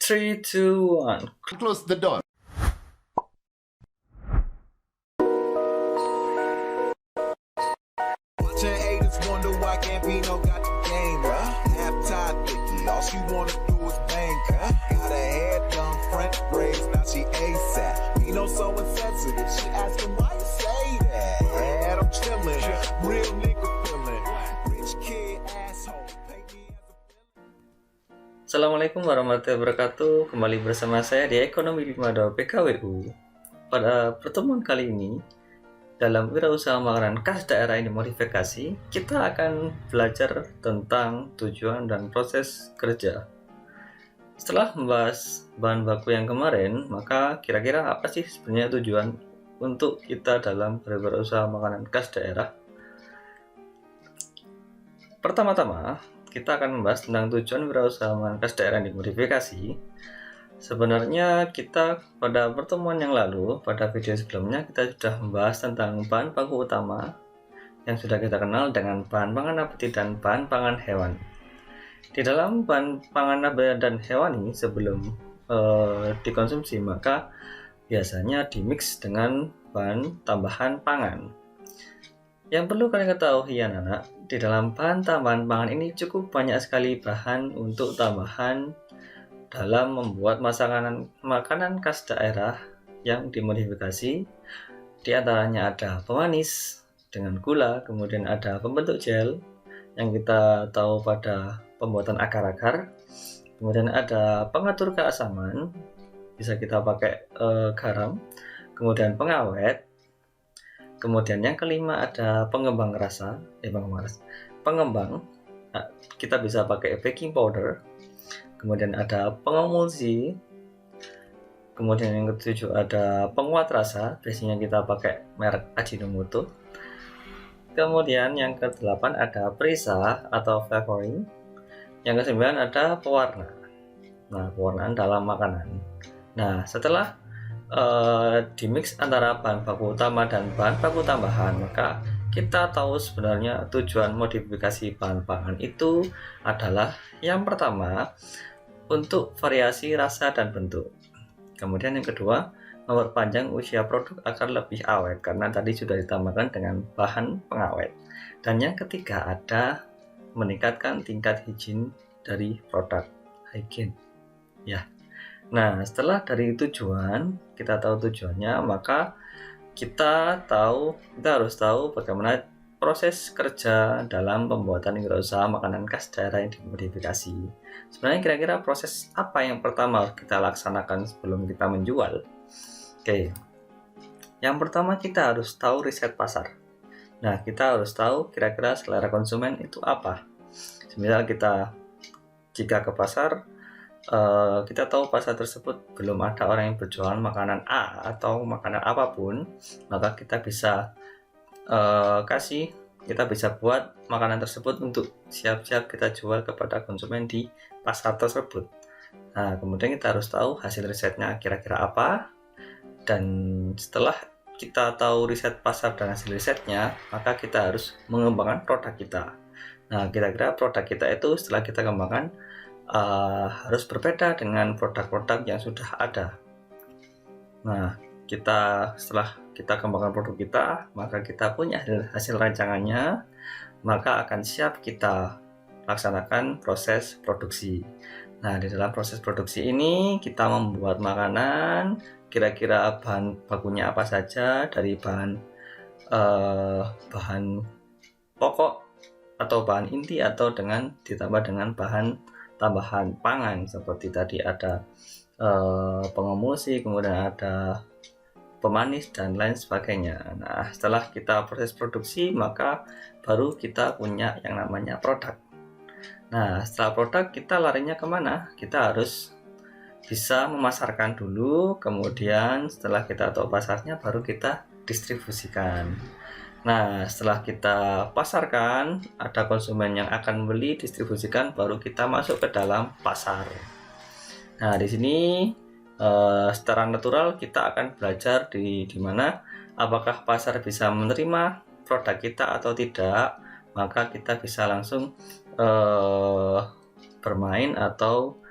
3, 2, 1. Close the door. Watching haters wonder why can't be no got the game, bruh. Half tied thicky, all she wanna do is bang, huh? Got her hair done, French braids, now she ASAP. You know so insensitive, she asking why you say that. And I'm chillin', real nigga feelin'. Rich kid asshole, pay me as a villain. Assalamualaikum warahmatullahi wabarakatuh. Kembali bersama saya di Ekonomi 5 PKWU. Pada pertemuan kali ini, dalam wirausaha makanan khas daerah ini modifikasi, kita akan belajar tentang tujuan dan proses kerja. Setelah membahas bahan baku yang kemarin, maka kira-kira apa sih sebenarnya tujuan untuk kita dalam berwirausaha makanan khas daerah? Pertama-tama, kita akan membahas tentang tujuan wirausaha makanan khas daerah yang dimodifikasi. Sebenarnya kita pada pertemuan yang lalu, pada video sebelumnya kita sudah membahas tentang bahan baku utama yang sudah kita kenal dengan bahan pangan nabati dan bahan pangan hewan. Di dalam bahan pangan nabati dan hewani sebelum dikonsumsi, maka biasanya dimix dengan bahan tambahan pangan. Yang perlu kalian ketahui anak-anak, di dalam bahan tambahan pangan ini cukup banyak sekali bahan untuk tambahan dalam membuat makanan khas daerah yang dimodifikasi. Di antaranya ada pemanis dengan gula, kemudian ada pembentuk gel yang kita tahu pada pembuatan agar-agar, kemudian ada pengatur keasaman, bisa kita pakai garam, kemudian pengawet, kemudian yang kelima ada pengembang rasa, pengembang, kita bisa pakai baking powder, kemudian ada pengemulsi, kemudian yang ketujuh ada penguat rasa, biasanya kita pakai merek Ajinomoto, kemudian yang kedelapan ada perisa atau flavoring, yang kesembilan ada pewarna. Nah, pewarnaan dalam makanan. Nah, setelah dimix antara bahan baku utama dan bahan baku tambahan, maka kita tahu sebenarnya tujuan modifikasi bahan pangan itu adalah yang pertama untuk variasi rasa dan bentuk. Kemudian yang kedua, memperpanjang usia produk agar lebih awet karena tadi sudah ditambahkan dengan bahan pengawet. Dan yang ketiga ada meningkatkan tingkat higien dari produk, hygiene. Ya. Nah, setelah dari tujuan, kita tahu tujuannya, maka kita harus tahu bagaimana proses kerja dalam pembuatan wirausaha makanan khas daerah yang dimodifikasi. Sebenarnya kira-kira proses apa yang pertama harus kita laksanakan sebelum kita menjual? Oke. Yang pertama kita harus tahu riset pasar. Nah, kita harus tahu kira-kira selera konsumen itu apa. Misal jika ke pasar, kita tahu pasar tersebut belum ada orang yang berjualan makanan A atau makanan apapun, maka kita bisa buat makanan tersebut untuk siap-siap kita jual kepada konsumen di pasar tersebut. Nah, kemudian kita harus tahu hasil risetnya kira-kira apa, dan setelah kita tahu riset pasar dan hasil risetnya, maka kita harus mengembangkan produk kita. Nah, kira-kira produk kita itu setelah kita kembangkan harus berbeda dengan produk-produk yang sudah ada. Nah, setelah kita kembangkan produk kita, maka kita punya hasil rancangannya, maka akan siap kita laksanakan proses produksi. Nah, di dalam proses produksi ini kita membuat makanan, kira-kira bahan bakunya apa saja dari bahan pokok atau bahan inti atau ditambah dengan bahan tambahan pangan seperti tadi ada pengemulsi, kemudian ada pemanis dan lain sebagainya. Nah, setelah kita proses produksi, maka baru kita punya yang namanya produk. Nah, setelah produk kita larinya kemana? Kita harus bisa memasarkan dulu, kemudian setelah kita tahu pasarnya baru kita distribusikan. Nah, setelah kita pasarkan, ada konsumen yang akan membeli, distribusikan, baru kita masuk ke dalam pasar. Nah, di sini secara natural kita akan belajar di mana apakah pasar bisa menerima produk kita atau tidak, maka kita bisa langsung bermain atau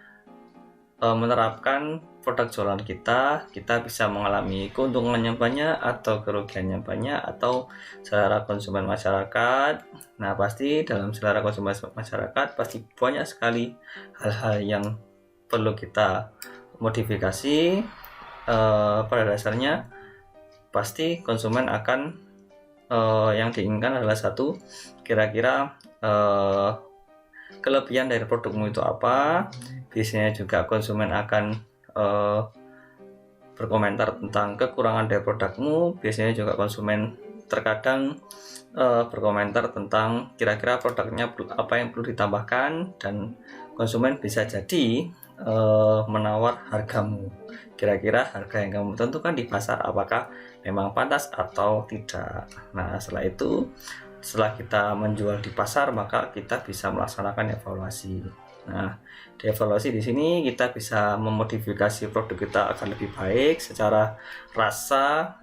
menerapkan produk jualan kita bisa mengalami keuntungan yang banyak atau kerugian yang banyak, atau selera konsumen masyarakat. Nah, pasti dalam selera konsumen masyarakat pasti banyak sekali hal-hal yang perlu kita modifikasi. Pada dasarnya pasti konsumen akan yang diinginkan adalah satu, kira-kira kelebihan dari produkmu itu apa. Biasanya juga konsumen akan berkomentar tentang kekurangan dari produkmu. Biasanya juga konsumen terkadang berkomentar tentang kira-kira produknya apa yang perlu ditambahkan, dan konsumen bisa jadi menawar hargamu. Kira-kira harga yang kamu tentukan di pasar apakah memang pantas atau tidak. Nah, setelah kita menjual di pasar, maka kita bisa melaksanakan evaluasi. Nah, di evaluasi di sini kita bisa memodifikasi produk kita agar lebih baik secara rasa,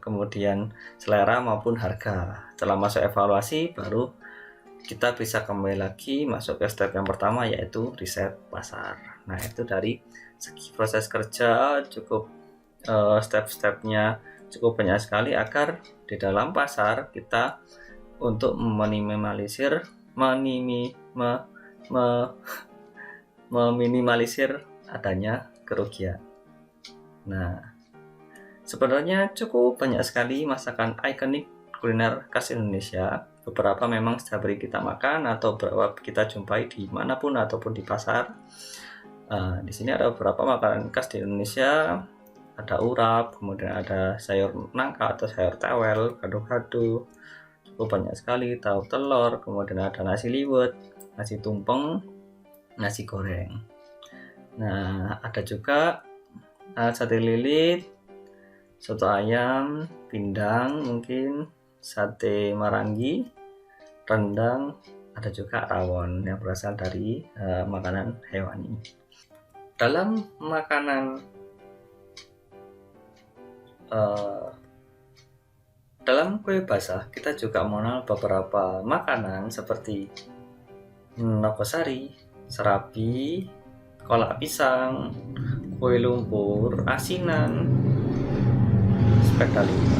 kemudian selera maupun harga. Setelah masuk evaluasi, baru kita bisa kembali lagi masuk ke step yang pertama, yaitu riset pasar. Nah, itu dari segi proses kerja cukup step-stepnya cukup banyak sekali agar di dalam pasar kita untuk meminimalisir adanya kerugian. Nah, sebenarnya cukup banyak sekali masakan ikonik kuliner khas Indonesia. Beberapa memang setiap hari kita makan atau beberapa kita jumpai di manapun ataupun di pasar. Di sini ada beberapa makanan khas di Indonesia. Ada urap, kemudian ada sayur nangka atau sayur tewel, gado-gado, cukup banyak sekali, tahu telur, kemudian ada nasi liwet, nasi tumpeng, nasi goreng. Nah, ada juga sate lilit, soto ayam, pindang, mungkin sate marangi, rendang, ada juga rawon yang berasal dari makanan hewani. Dalam makanan dalam kue basah kita juga mengenal beberapa makanan seperti nogosari, serabi, kolak pisang, kue lumpur, asinan, spedalina.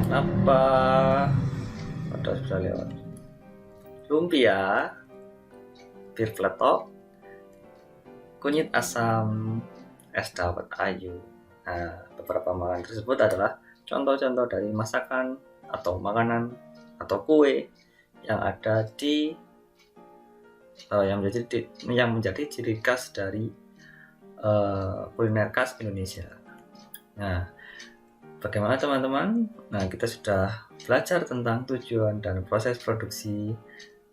Apa? Sudah lewat. Lumpia, bir peletok, kunyit asam, es dawet ayu. Nah, beberapa makanan tersebut adalah contoh-contoh dari masakan atau makanan atau kue yang ada di yang menjadi ciri khas dari kuliner khas Indonesia. Nah, bagaimana teman-teman? Nah, kita sudah belajar tentang tujuan dan proses produksi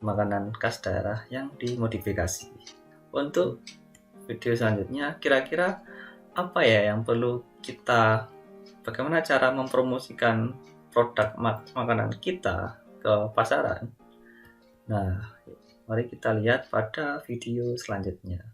makanan khas daerah yang dimodifikasi. Untuk video selanjutnya, kira-kira apa ya yang perlu kita, bagaimana cara mempromosikan produk makanan kita ke pasaran? Nah, mari kita lihat pada video selanjutnya.